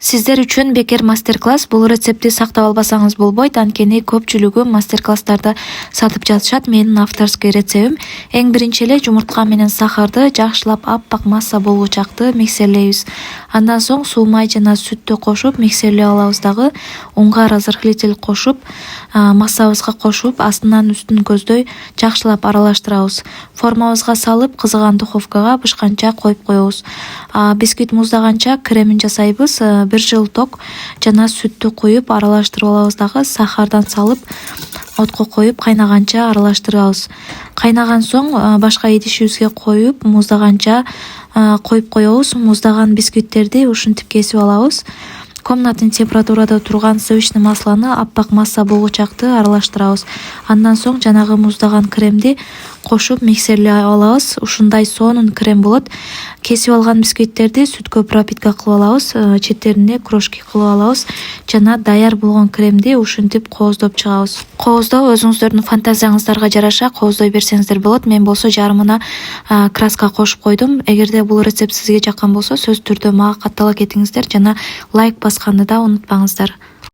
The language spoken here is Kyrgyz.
Сиздер үчүн бекер мастер-класс. Бул рецептти сактап албасаңыз болбойт, анткени көпчүлүгү мастер-класстарды сатып жатышат. Менин авторский рецептим. Эң биринчи эле жумуртка менен сахарды жакшылап аппак масса болгучакты миксерлейбиз. Андан соң суу, май жана сүттү кошуп миксерлеп алабыз дагы. Унга разрыхлитель кошуп, массабызга кошуп, астынан үстүн көздөй жакшылап аралаштырабыз. Формабызга салып, кызыган духовкага бышканча коюп коебуз. Бисквит муздаганча кремин жасайбыз. 1 жылток жана сүттү куюп аралаштырып алабыз дагы. Сахардан салып, отко коюп кайнаганча аралаштырабыз. Кайнаган соң башка идишибизге коюп, муздаганча коюп коебуз. Муздаган бисквиттерди ушинтип кесип алабыз. Комнатный температурада турган сливочный маслону аппак масса болгучакты аралаштырабыз. Андан соң жанагы муздаган кремди кошуп миксерлеп алабыз. Ушундай сонун крем болот. Кесип алган бисквиттерди сүткө пропитка кылып алабыз, четтерине крошки кылып алабыз жана даяр болгон кремди ушинтип кооздоп чыгабыз. Кооздоо өзүңүздөрдүн фантазияңыздарга жараша кооздой берсеңиздер болот. Мен болсо жарымына краска кошуп койдум. Эгерде бул рецепт сизге жаккан болсо сөзсүз түрдө мага каттала кетиңиздер жана лайк басканды да унутпаңыздар.